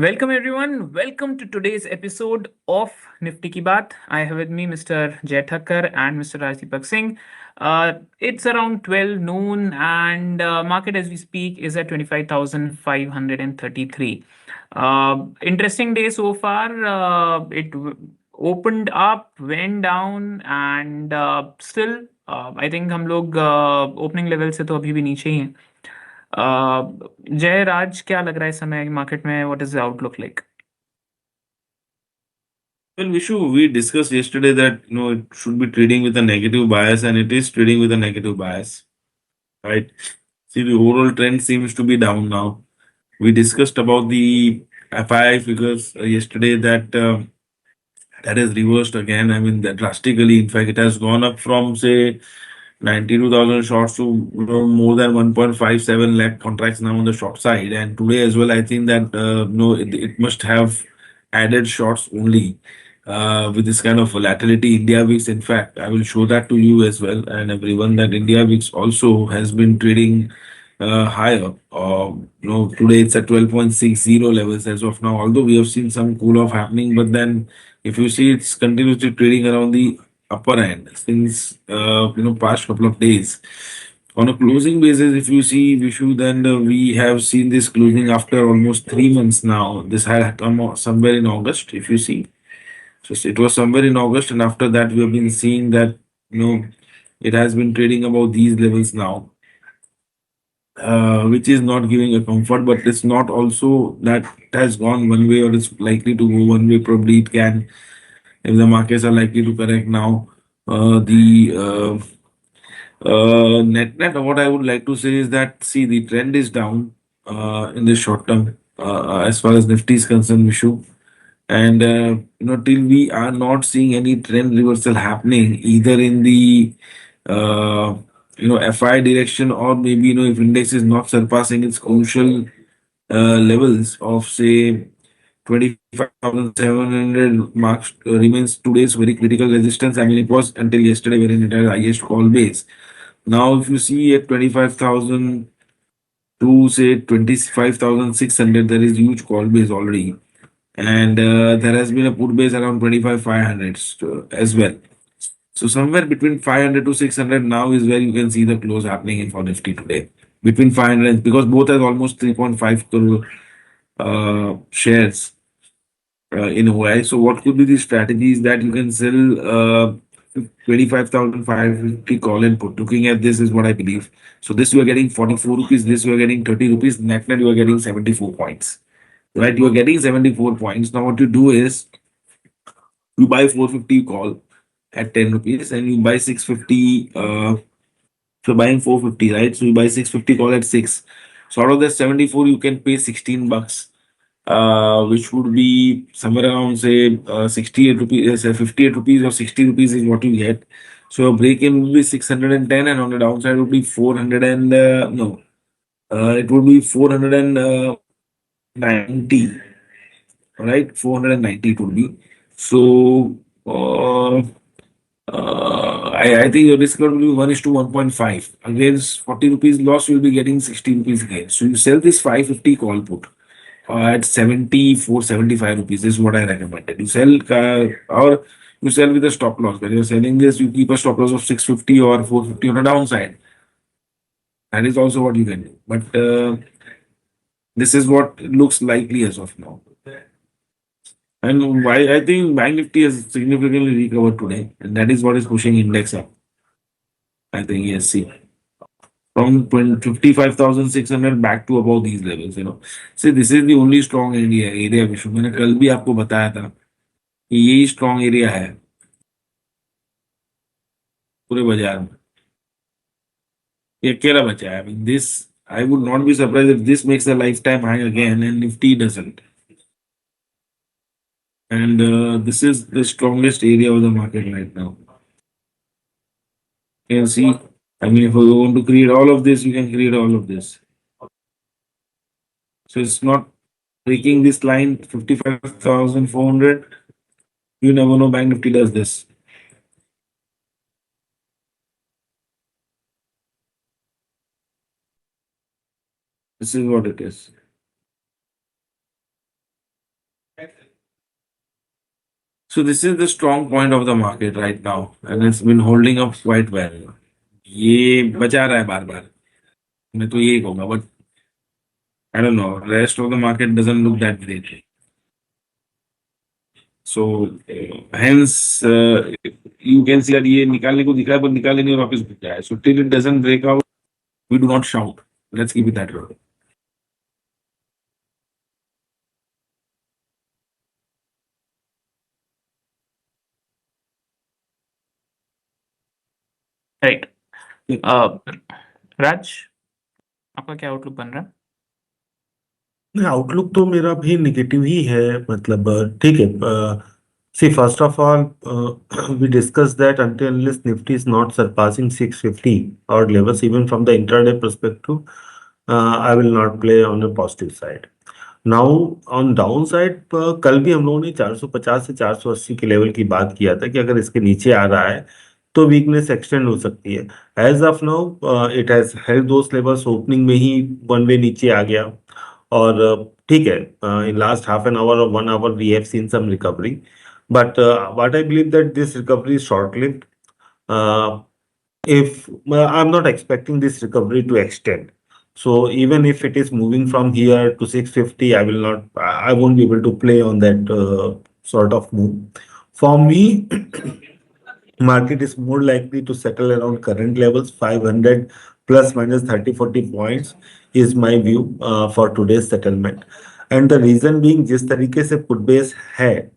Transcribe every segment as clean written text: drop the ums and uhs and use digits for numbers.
Welcome everyone. Welcome to today's episode of Nifty Ki Baat. I have with me Mr. Jay Thakkar and Mr. Rajdeepak Singh. It's around 12 noon and market as we speak is at 25,533. Interesting day so far. It opened up, went down and still I think हम लोग opening level से तो अभी भी नीचे ही हैं. जय राज क्या लग रहा है इस समय मार्केट में what is the outlook like. Well, Vishu, we discussed yesterday that it should be trading with a negative bias, and it is trading with a negative bias, right? See, the overall trend seems to be down now. We discussed about the FII figures yesterday that has reversed again. I mean, that drastically. In fact, it has gone up from say 92,000 shorts to more than 1.57 lakh contracts now on the short side. And today as well, I think that no, it must have added shorts only with this kind of volatility. India VIX, in fact, I will show that to you as well and everyone that India VIX also has been trading higher. Today it's at 12.60 levels as of now. Although we have seen some cool off happening, but then if you see, it's continuously trading around the upper end since past couple of days. On a closing basis, if you see Vishu, then we have seen this closing after almost 3 months now. This had come somewhere in August, if you see. So it was somewhere in August, and after that, we have been seeing that it has been trading above these levels now, which is not giving a comfort. But it's not also that it has gone one way or it's likely to go one way. Probably it can, if the markets are likely to correct now. The net, what I would like to say is that see the trend is down in the short term as far as Nifty is concerned, Vishu. And till we are not seeing any trend reversal happening either in the uh, FI direction, or maybe if index is not surpassing its crucial levels of say 25,700 marks remains today's very critical resistance. I mean, it was until yesterday wherein it had highest call base. Now, if you see at 25,000 to say 25,600, there is huge call base already, and there has been a put base around 25,500 as well. So somewhere between 500 to 600 now is where you can see the close happening in for Nifty today. Between 500, because both has almost 3.5 crore shares in OI. So what could be the strategies that you can sell 25,550 call and put? Looking at this is what I believe. So this you are getting 44 rupees, this you are getting 30 rupees, net you are getting 74 points. Right, you are getting 74 points. Now what you do is you buy 450 call at 10 rupees and you buy 650 so buying 450, right? So you buy 650 call at 6. So out of that 74 you can pay 16 bucks, which would be somewhere around say 68 rupees, 58 rupees or 60 rupees is what you get. So your break in would be 610 and on the downside would be 400 and no, it would be 490, right? 490 it would be. So I think your discount will be 1 is to 1.5. Against 40 rupees loss, you'll be getting 60 rupees gain. So you sell this 550 call put at 74, 75 rupees. This is what I recommended. You sell or you sell with a stop loss. When you're selling this, you keep a stop loss of 650 or 450 on the downside. That is also what you can do. But this is what looks likely as of now. And why I think Bank Nifty has significantly recovered today, and that is what is pushing index up. I think yes, see. From 55,600 back to above these levels. See, this is the only strong area विश्व मैंने कल भी आपको बताया था कि यही strong area है पूरे बाजार में. ये अकेला बचा है. I mean, this I would not be surprised if this makes a lifetime high again and Nifty doesn't. And this is the strongest area of the market right now. You can see. I mean, if you want to create all of this, you can create all of this. So it's not breaking this line 55,400. You never know. Bank Nifty does this. This is what it is. So this is the strong point of the market right now, and it's been holding up quite well. ये बचा रहा है बार बार, मैं तो यही कहूंगा, but I don't know, rest of the market doesn't look that great. So hence you can see that ये निकालने को दिख रहा है, but निकाले नहीं और वापस घुस गया है. So till it doesn't break out, we do not shout. Let's keep it that way. Right. Raj, आपका क्या आउटलुक बन रहा है? नहीं, आउटलुक तो मेरा भी निगेटिव ही है, मतलब ठीक है। See first of all, we discuss that until unless Nifty is not surpassing 650 odd levels even from the intraday perspective, I will not play on the positive side. Now on down side, कल भी हम लोगों ने 450 से 480 के level की बात किया था कि अगर इसके नीचे आ रहा है तो वीकनेस एक्सटेंड हो सकती है। As of now it has held those levels, opening में ही वन वे नीचे आ गया। और ठीक है, in last half an hour और 1 hour we have seen some recovery, but what I believe that this recovery is short lived. if I'm not expecting this recovery to extend. So even if it is moving from here to 650, I will not, I won't be able to play on that sort of move. For me, market is more likely to settle around current levels, 500 plus minus 30-40 points is my view for today's settlement. And the reason being, जिस तरीके से put base है,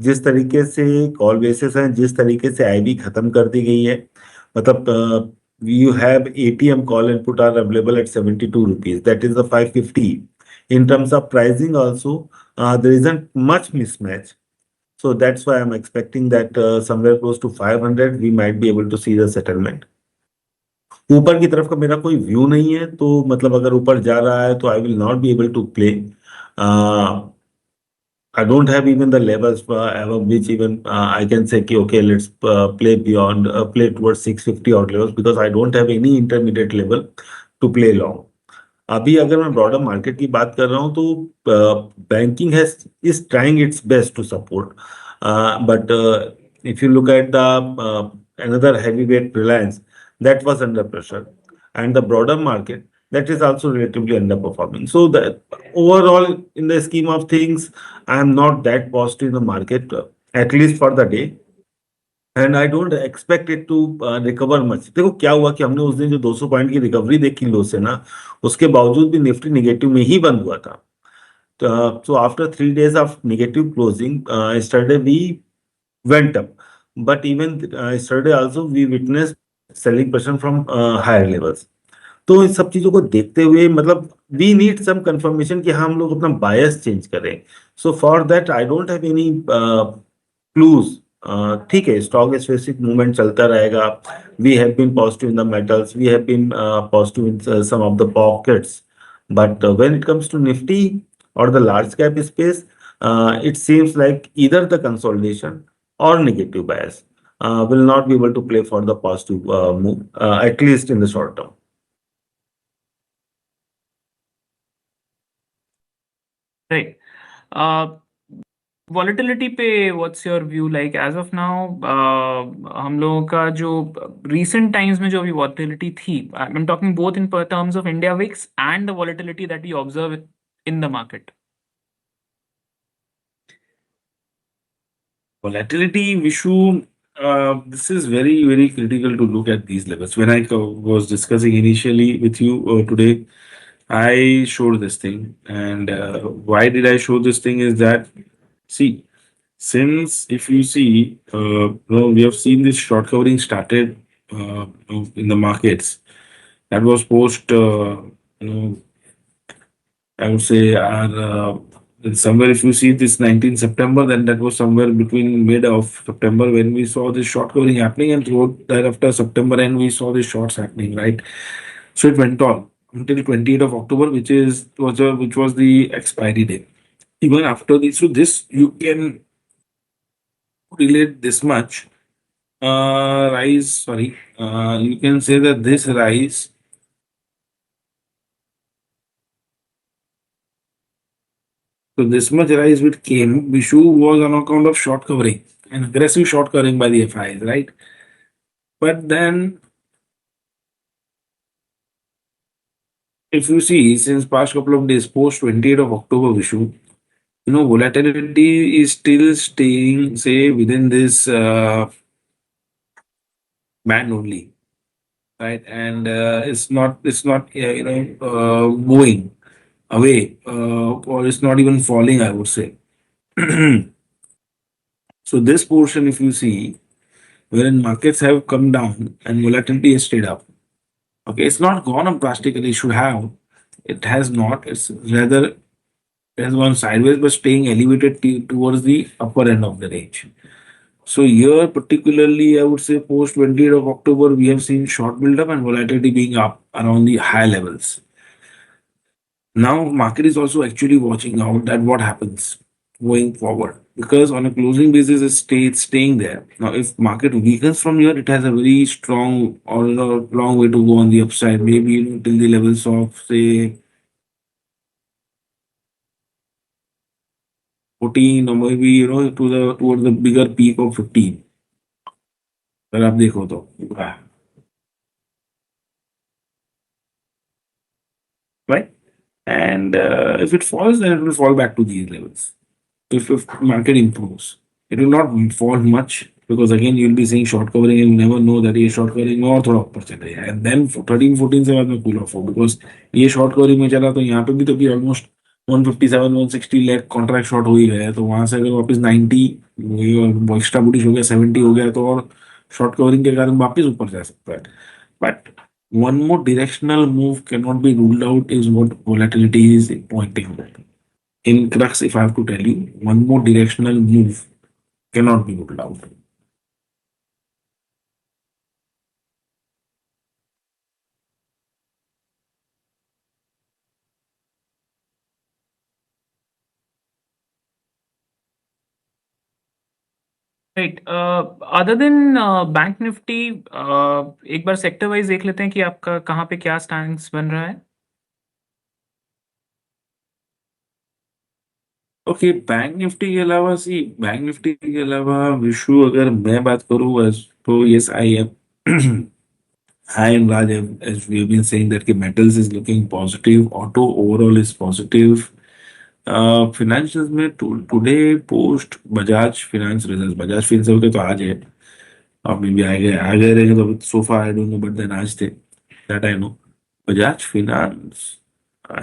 जिस तरीके से call basis है, जिस तरीके से आईबी खत्म कर दी गई है, मतलब you have ATM call and put are available at 72 rupees. That is the 550. In terms of pricing also, there isn't much mismatch. So that's why I'm expecting that somewhere close to 500, we might be able to see the settlement. ऊपर की तरफ का मेरा कोई view नहीं है, तो मतलब अगर ऊपर जा रहा है तो I will not be able to play. I don't have even the levels above which even I can say कि okay, let's play beyond, play towards 650 odd levels, because I don't have any intermediate level to play long. अभी अगर मैं broader market की बात कर रहा हूँ तो banking has is trying its best to support, but if you look at the another heavyweight Reliance, that was under pressure, and the broader market, that is also relatively underperforming. So the overall, in the scheme of things, I am not that positive in the market, at least for the day. And I don't expect it to recover much. देखो क्या हुआ कि हमने उस दिन जो 200 point की recovery देखी लो से ना, उसके बावजूद भी निफ्टी निगेटिव में ही बंद हुआ था. So after 3 days of negative closing, yesterday we went up, but even yesterday also we witnessed selling pressure from higher levels. तो इन सब चीजों को देखते हुए, मतलब वी नीड सम कंफर्मेशन कि हम लोग अपना बायस चेंज करें. So for that I don't have any clues. ठीक है, स्टॉक स्पेसिफिक मूवमेंट चलता रहेगा. We have been positive in the metals, we have been positive in some of the pockets, but when it comes to Nifty or the large cap space, it seems like either the consolidation or negative bias will not be able to play for the positive move, at least in the short term. Right. Volatility पे what's your view? Like as of now हम लोगों का जो recent times में जो अभी volatility थी, I am talking both in terms of India VIX and the volatility that we observe in the market. Volatility, Vishu, this is very, very critical to look at these levels. When I was discussing initially with you today, I showed this thing. And why did I show this thing is that, see, since if you see, we have seen this short covering started in the markets. That was post, I would say, somewhere if you see this 19 September, then that was somewhere between mid of September when we saw this short covering happening, and throughout that after September end we saw the shorts happening, right? So it went on until 28th of October, which was the expiry date. Even after this, so this you can relate this much rise. Sorry, you can say that this rise. So this much rise which came, Vishu, was on account of short covering and aggressive short covering by the FIs, right? But then if you see since past couple of days, post 28th of October, Vishu, volatility is still staying, say, within this band only, right? And it's not moving away, or it's not even falling, I would say. So this portion, if you see, wherein markets have come down and volatility has stayed up. Okay, it's not gone up drastically. It should have. It has not. It's rather it has gone sideways, but staying elevated towards the upper end of the range. So here, particularly, I would say post 20th of October, we have seen short build-up and volatility being up around the high levels. Now, market is also actually watching out that what happens going forward because on a closing basis, it's staying there. Now, if market weakens from here, it has a very strong or long way to go on the upside. Maybe till the levels of say 14 or maybe to the towards the bigger peak of 15. अगर आप देखो तो right? And if it falls, then it will fall back to these levels. If market improves, it will not fall much because again you'll be seeing short covering and you never know that ये short covering और थोड़ा ऊपर चले जाए and then 13 14 से बाद में cool off हो because ये short covering में चला तो यहाँ पे भी तो भी almost 157 160 लाख कॉन्ट्रैक्ट शॉर्ट हो ही गया है तो वहां से अगर वापस 90 एक्स्ट्रा बुलिश हो गया 70 हो गया तो और शॉर्ट कवरिंग के कारण वापस ऊपर जा सकता है but one more directional move cannot be ruled out is what volatility is pointing at. In crux, if I have to tell you, one more directional move cannot be ruled out. Right other than bank Nifty एक बार sector wise देख लेते हैं कि आपका कहाँ पे क्या stands बन रहा है. ओके बैंक निफ्टी के अलावा सी बैंक निफ्टी के अलावा विशु अगर मैं बात करूँ तो yes I am Hi and Raj, as we have been saying that the metals is looking positive, auto overall is positive. Financials में today post Bajaj Finance results. Bajaj Finance के तो आज है. और मे बी आ गए रहेंगे तो so far I don't know but then आज थे. That I know. Bajaj Finance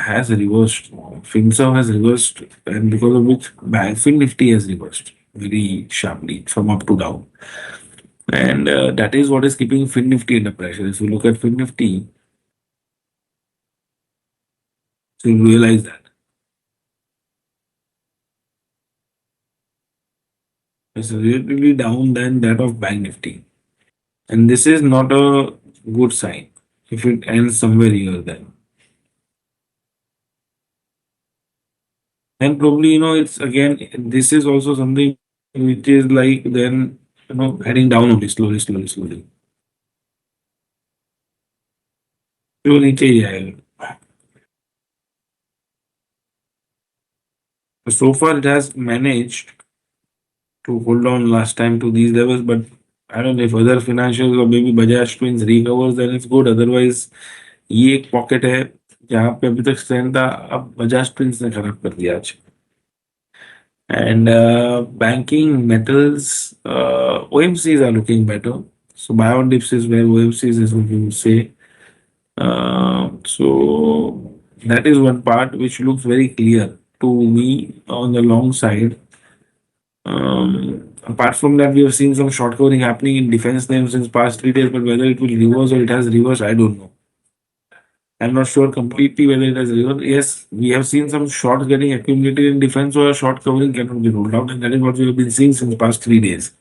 has reversed. FinServ has reversed and because of which Bank Fin Nifty has reversed very sharply from up to down. And that is what is keeping Fin Nifty under pressure. If you look at Fin Nifty, so you realize that it's relatively down than that of Bank Nifty. And this is not a good sign if it ends somewhere here then. Then probably, it's again, this is also something which is like then, heading down only slowly. जो नीचे ही जाएगा. So far it has managed to hold on last time to these levels, but I don't know if other financials or maybe Bajaj Twins recovers, then it's good. Otherwise, ये एक pocket है जहाँ पे अभी तक स्टैंड था अब Bajaj twins ने खराब कर दिया आज. And banking metals, OMCs are looking better. So buy on dips is where OMCs is what you say. So that is one part which looks very clear to me on the long side. Apart from that, we have seen some short covering happening in defense names since past 3 days, but whether it will reverse or it has reversed, I don't know. I'm not sure completely whether it has reversed. Yes, we have seen some shorts getting accumulated in defense, or a short covering cannot be ruled out, and that is what we have been seeing since the past 3 days.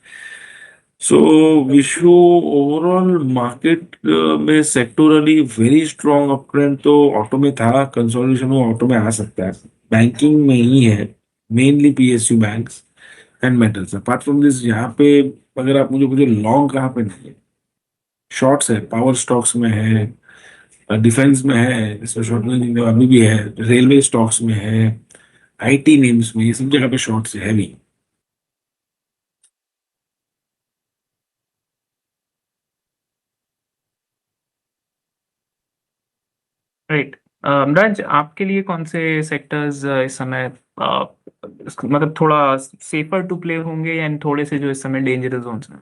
So, Vishu overall market में sectorally very strong uptrend तो auto में था, consolidation वो auto में आ सकता है, banking में ही है, mainly PSU banks and metals. Apart from this यहाँ पे अगर आप मुझे पूछे लॉन्ग कहाँ पे नहीं है, शॉर्ट्स है, पावर स्टॉक्स में है, डिफेंस में है, इसमें शॉर्ट अभी भी है, रेलवे स्टॉक्स में है, आईटी नेम्स में ये सब जगह पे शॉर्ट्स है हैवी. राइट. राज, आपके लिए कौन से सेक्टर्स इस समय मतलब थोड़ा सेफर टू प्ले होंगे, या थोड़े से जो इस समय डेंजरस जोन्स हैं?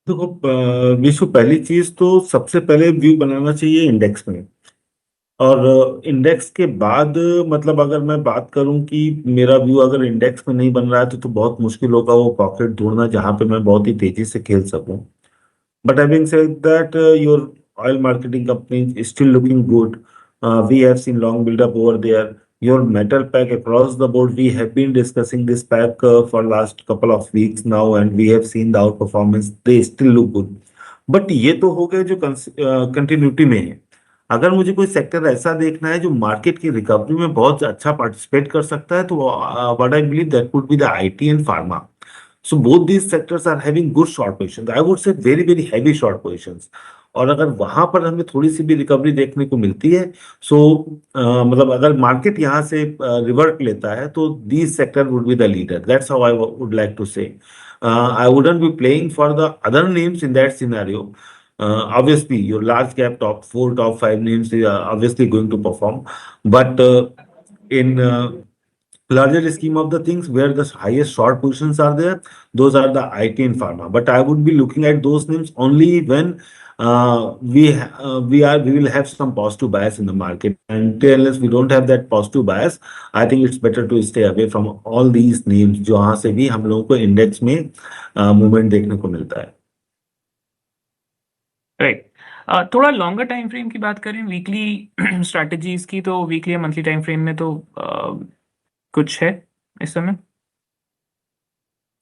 देखो, विशु, पहली चीज तो सबसे पहले व्यू बनाना चाहिए इंडेक्स में। और इंडेक्स के बाद मतलब अगर मैं बात करूं कि मेरा व्यू अगर इंडेक्स में नहीं बन रहा है तो बहुत मुश्किल होगा वो पॉकेट ढूंढना जहां पे मैं बहुत ही तेजी से खेल सकूं। But having said that, your oil marketing company is still looking good. We have seen long build-up over there. Your metal pack across the board, we have been discussing this pack for last couple of weeks now, and we have seen the outperformance. They still look good. But ये तो हो गए जो continuity में है। अगर मुझे कोई सेक्टर ऐसा देखना है जो मार्केट की रिकवरी में बहुत अच्छा पार्टिसिपेट कर सकता है, तो what I believe that would be the IT and pharma. So both these sectors are having good short positions. I would say very very heavy short positions. और अगर वहां पर हमें थोड़ी सी भी रिकवरी देखने को मिलती है, सो मतलब अगर मार्केट यहाँ से रिवर्ट लेता है तो these sector would be the leader. That's how I would like to say. I wouldn't be playing for the other names in that scenario. Obviously, your large cap top four, top five names are obviously going to perform, but in larger scheme of the things where the highest short positions are there, those are the IT and pharma. But I would be looking at those names only when we will have some positive bias in the market. Until unless we don't have that positive bias, I think it's better to stay away from all these names जहाँ से भी हम लोगों को index में movement देखने को मिलता है। राइट. थोड़ा लॉन्गर टाइम फ्रेम की बात करें, वीकली स्ट्रैटेजीज की, तो वीकली या मंथली टाइम फ्रेम में तो कुछ है इस समय?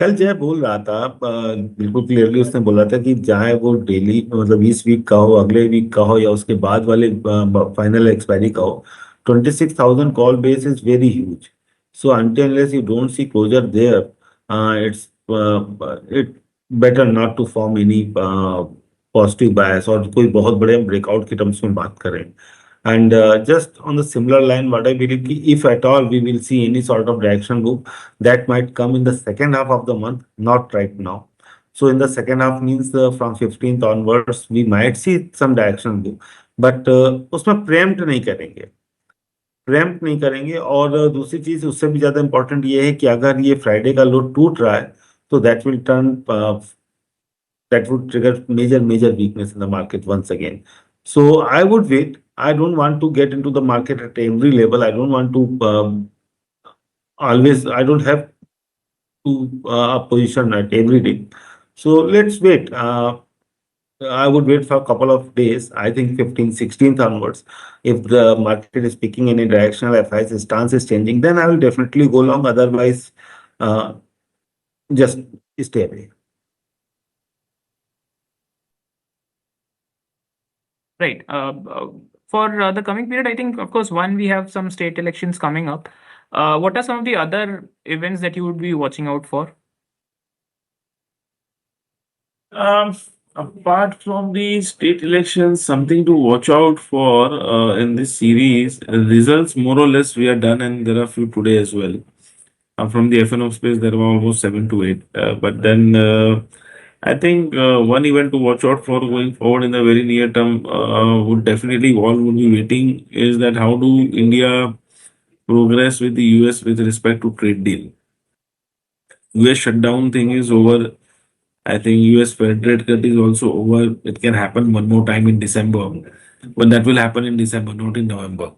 कल जय बोल रहा था, बिल्कुल क्लियरली उसने बोला था कि चाहे वो डेली मतलब इस वीक का हो, अगले वीक का हो, या उसके बाद वाले फाइनल एक्सपायरी का हो, 26,000 call base is very huge. So until unless you don't see closure there, it's it better not to form any positive bias और कोई बहुत बड़े ब्रेकआउट की टर्म्स में बात करें। And just on the similar line, what I believe, if at all we will see any sort of direction move, that might come in the second half of the month, not right now. So in the second half means from 15th onwards, we might see some direction move, but उसमें preempt नहीं करेंगे, preempt नहीं करेंगे। और दूसरी चीज उससे भी ज्यादा इंपॉर्टेंट ये है कि अगर ये फ्राइडे का लो टूट रहा है तो that would trigger major weakness in the market once again. So I would wait. I don't want to get into the market at every level. I don't want to always. I don't have to position at every day. So let's wait. I would wait for a couple of days. I think 15th, 16th onwards. If the market is picking any directional, if its stance is changing, then I will definitely go long. Otherwise, uh, just stay away. Right. For the coming period, I think, of course, one, we have some state elections coming up. What are some of the other events that you would be watching out for? Um, Apart from the state elections, something to watch out for in this series. Results more or less we are done, and there are few today as well. From the FNO space, there were almost 7 to 8. But then I think one event to watch out for going forward in the very near term would definitely all would be waiting is that how do India progress with the US with respect to trade deal. US shutdown thing is over. I think US Fed rate cut is also over. It can happen one more time in December, but that will happen in December, not in November.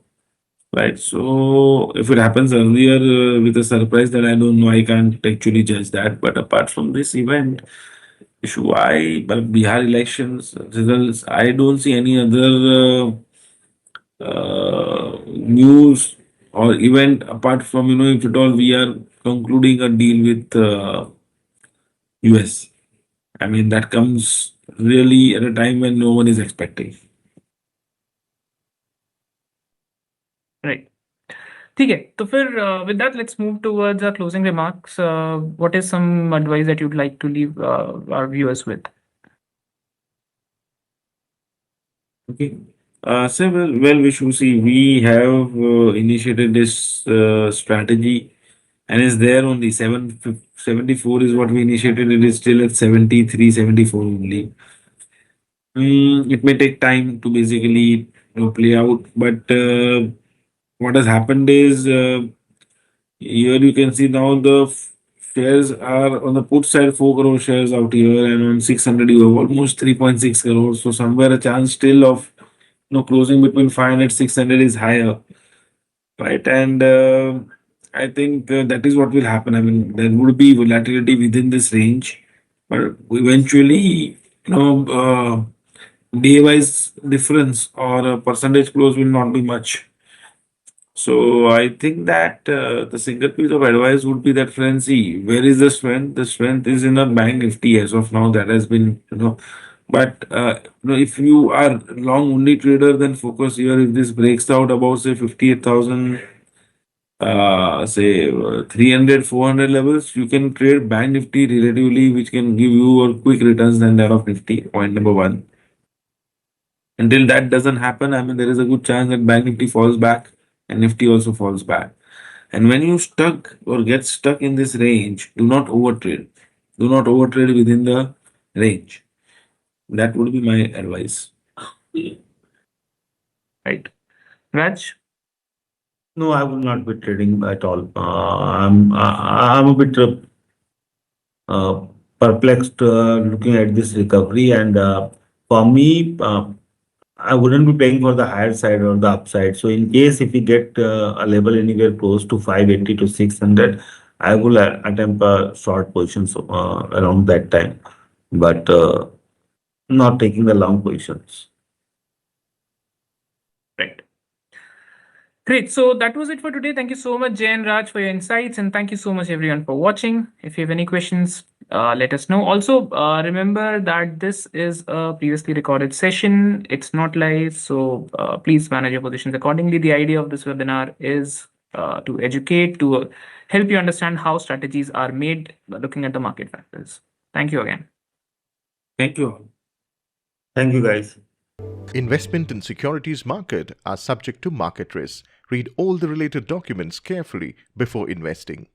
Right. So if it happens earlier with a surprise that I don't know, I can't actually judge that. But apart from this event, issue but Bihar elections results, I don't see any other news or event apart from, if at all we are concluding a deal with US. I mean, that comes really at a time when no one is expecting. Right. ठीक है, तो फिर with that, let's move towards our closing remarks. What is some advice that you'd like to leave our viewers with? Okay. We should see. We have initiated this strategy and is there only 74 is what we initiated. It is still at 73, 74 only. It may take time to basically play out, but what has happened is here you can see now the shares are on the put side 4 crore shares out here, and on 600 you have almost 3.6 crores. So somewhere a chance still of closing between 500 600 is higher, right? And I think that is what will happen. I mean, there would be volatility within this range, but eventually, day wise difference or a percentage close will not be much. So I think that the single piece of advice would be that, friends, see, where is the strength? The strength is in a bank nifty as of now. That has been, but if you are long only trader, then focus here. If this breaks out about say 58,000, say 300, 400 levels, you can trade bank nifty relatively, which can give you a quick returns than that of nifty. Point number one. Until that doesn't happen, I mean, there is a good chance that bank nifty falls back and nifty also falls back. And when you stuck or get stuck in this range, do not overtrade. Do not overtrade within the range. That would be my advice. Right. Raj? No, I will not be trading at all. I'm a bit uh, perplexed looking at this recovery, and for me, I wouldn't be playing for the higher side or the upside. So in case if we get a level anywhere close to 580 to 600, I will attempt a short positions around that time, but not taking the long positions. Right. Great. So that was it for today. Thank you so much, Jay and Raj, for your insights. And thank you so much, everyone, for watching. If you have any questions, let us know. Also, remember that this is a previously recorded session. It's not live. So please manage your positions accordingly. The idea of this webinar is to educate, to help you understand how strategies are made looking at the market factors. Thank you again. Thank you all. Thank you, guys. Investment in securities market are subject to market risk. Read all the related documents carefully before investing.